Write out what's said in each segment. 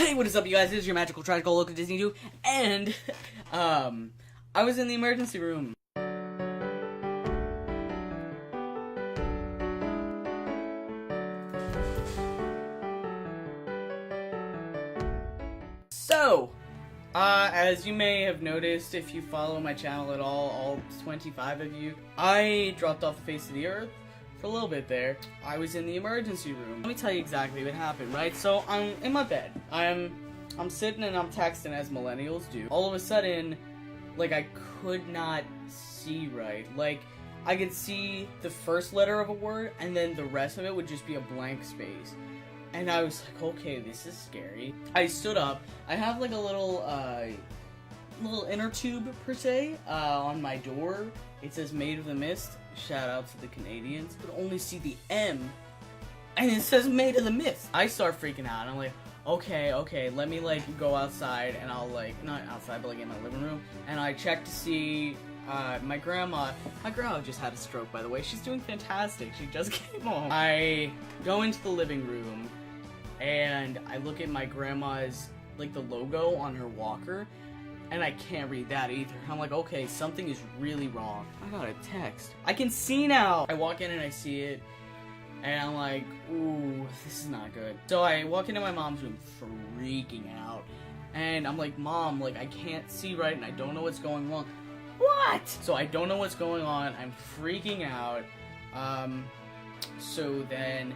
Hey, what is up, you guys? This is your magical, tragical, local Disney dude, and, I was in the emergency room. So, as you may have noticed if you follow my channel at all 25 of you, I dropped off the face of the earth for a little bit there. I was in the emergency room. Let me tell you exactly what happened, right? So, I'm in my bed. I'm sitting and I'm texting as millennials do. All of a sudden, like, I could not see right. Like, I could see the first letter of a word, and then the rest of it would just be a blank space. And I was like, okay, this is scary. I stood up. I have like a little inner tube, per se, on my door. It says Made of the Mist. Shout out to the Canadians. I could only see the M, and it says Made of the Mist. I start freaking out. I'm like, okay, let me like go outside, and I'll like, not outside, but like in my living room, and I check to see my grandma just had a stroke, by the way. She's doing fantastic. She just came home. I go into the living room, and I look at my grandma's, like, the logo on her walker, and I can't read that either. I'm like, okay, something is really wrong. I got a text. I can see now. I walk in and I see it, and I'm like, ooh, this is not good. So I walk into my mom's room freaking out, and I'm like, Mom, like, I can't see right, and I don't know what's going wrong. What? So I don't know what's going on. I'm freaking out. So then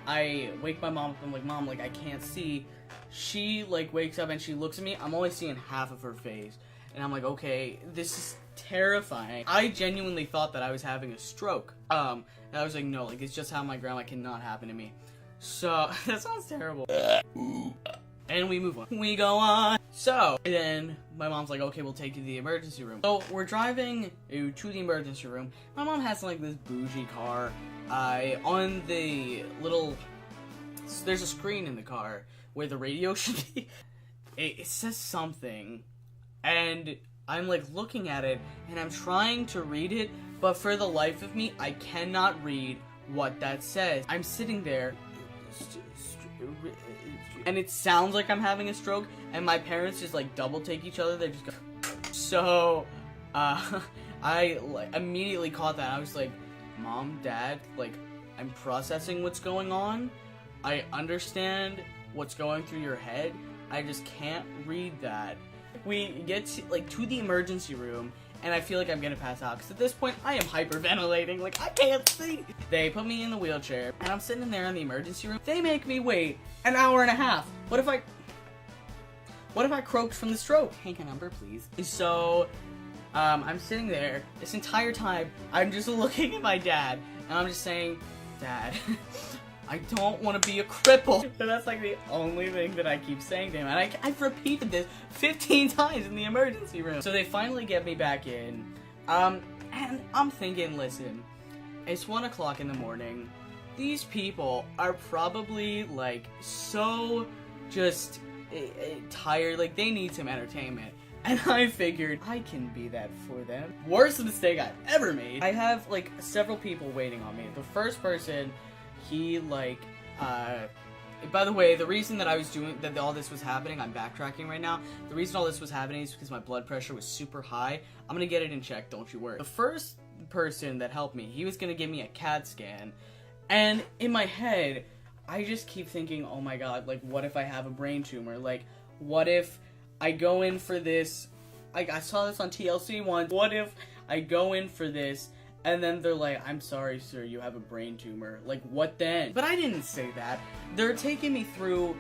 I wake my mom up. I'm like, Mom, like, I can't see. She, like, wakes up and she looks at me. I'm only seeing half of her face. And I'm like, okay, this is terrifying. I genuinely thought that I was having a stroke. And I was like, no, like, it's just how my grandma cannot happen to me. So, that sounds terrible. And we move on. We go on. So, then my mom's like, okay, we'll take you to the emergency room. So, we're driving to the emergency room. My mom has, like, this bougie car. On the little... There's a screen in the car where the radio should be. It says something. And I'm, like, looking at it, and I'm trying to read it, but for the life of me, I cannot read what that says. I'm sitting there, and it sounds like I'm having a stroke, and my parents just, like, double take each other. They just go... So, I like, immediately caught that. I was like, Mom, Dad, like, I'm processing what's going on. I understand what's going through your head. I just can't read that. We get to the emergency room, and I feel like I'm gonna pass out, because at this point, I am hyperventilating, like, I can't see. They put me in the wheelchair, and I'm sitting there in the emergency room. They make me wait an hour and a half. What if I croaked from the stroke? Hank, a number, please. So, I'm sitting there, this entire time, I'm just looking at my dad, and I'm just saying, Dad, I don't want to be a cripple. But that's like the only thing that I keep saying to him. And I've repeated this 15 times in the emergency room. So they finally get me back in. And I'm thinking, listen, it's 1 o'clock in the morning. These people are probably, like, so just tired. Like, they need some entertainment. And I figured I can be that for them. Worst mistake I've ever made. I have, like, several people waiting on me. The first person... He, like, by the way, the reason that I was doing, that all this was happening, I'm backtracking right now. The reason all this was happening is because my blood pressure was super high. I'm gonna get it in check, don't you worry. The first person that helped me, he was gonna give me a CAT scan. And in my head, I just keep thinking, oh my god, like, what if I have a brain tumor? Like, what if I go in for this, like, I saw this on TLC once. What if I go in for this, and then they're like, I'm sorry, sir, you have a brain tumor. Like, what then? But I didn't say that. They're taking me through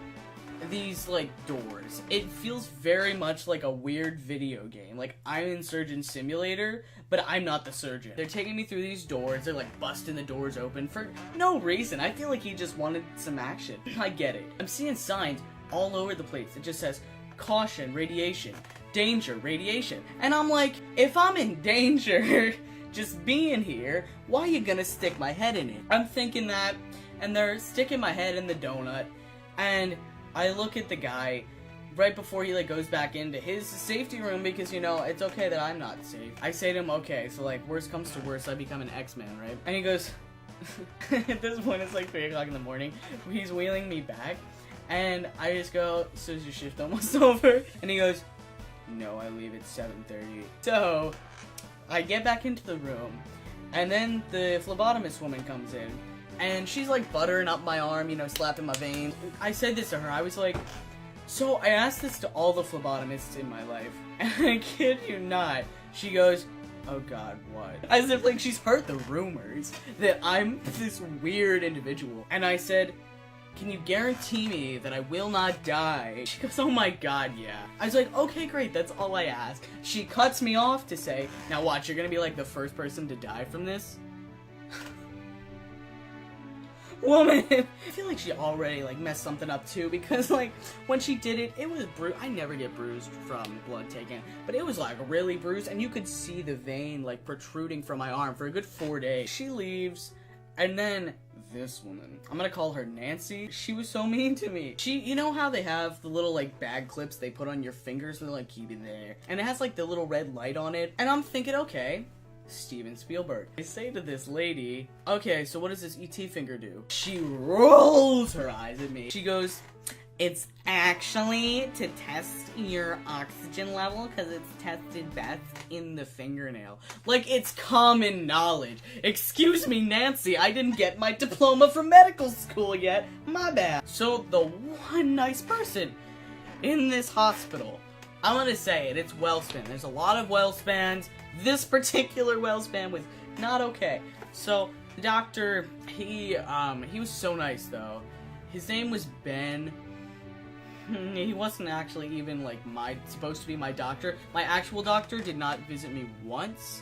these, like, doors. It feels very much like a weird video game. Like, I'm in Surgeon Simulator, but I'm not the surgeon. They're taking me through these doors. They're, like, busting the doors open for no reason. I feel like he just wanted some action. I get it. I'm seeing signs all over the place. It just says, caution, radiation, danger, radiation. And I'm like, if I'm in danger... just being here, why are you gonna stick my head in it? I'm thinking that, and they're sticking my head in the donut, and I look at the guy right before he, like, goes back into his safety room, because, you know, it's okay that I'm not safe. I say to him, okay, so, like, worst comes to worst, I become an X-Man, right? And he goes, at this point, it's like 3 o'clock in the morning, he's wheeling me back, And I just go, so is your shift almost over? And he goes, no, I leave at 7:30. So I get back into the room, and then the phlebotomist woman comes in, and she's like buttering up my arm, you know, slapping my veins. I said this to her, I was like, so I asked this to all the phlebotomists in my life, and I kid you not, she goes, oh god, what? As if like she's heard the rumors that I'm this weird individual. And I said, can you guarantee me that I will not die? She goes, oh my god, yeah. I was like, okay, great, that's all I ask. She cuts me off to say, now watch, you're gonna be like the first person to die from this? Woman! I feel like she already like messed something up too, because like when she did it, it was I never get bruised from blood taken, but it was like really bruised, and you could see the vein like protruding from my arm for a good 4 days. She leaves, and then this woman, I'm gonna call her Nancy, she was so mean to me. You know how they have the little like bag clips they put on your fingers, they're like, keep it there, and it has like the little red light on it, and I'm thinking, okay, Steven Spielberg. I say to this lady, okay, so what does this ET finger do? She rolls her eyes at me. She goes, it's actually to test your oxygen level because it's tested best in the fingernail. Like, it's common knowledge. Excuse me, Nancy, I didn't get my diploma from medical school yet. My bad. So the one nice person in this hospital, I'm gonna say it, it's WellSpan. There's a lot of WellSpans. This particular WellSpan was not okay. So the doctor, he was so nice though. His name was Ben. He wasn't actually even like supposed to be my doctor. My actual doctor did not visit me once.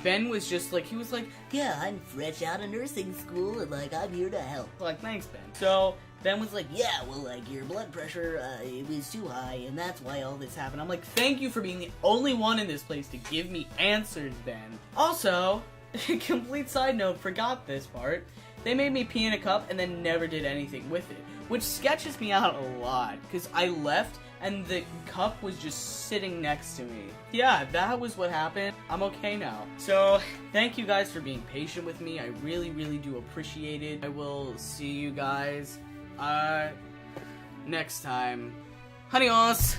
Ben was just like, he was like, yeah, I'm fresh out of nursing school and like I'm here to help. Like, thanks, Ben. So Ben was like, yeah, well, like, your blood pressure, it was too high, and that's why all this happened. I'm like, thank you for being the only one in this place to give me answers, Ben. Also, complete side note, forgot this part, they made me pee in a cup and then never did anything with it, which sketches me out a lot, because I left and the cup was just sitting next to me. Yeah, that was what happened. I'm okay now. So, thank you guys for being patient with me. I really, really do appreciate it. I will see you guys next time. Adios!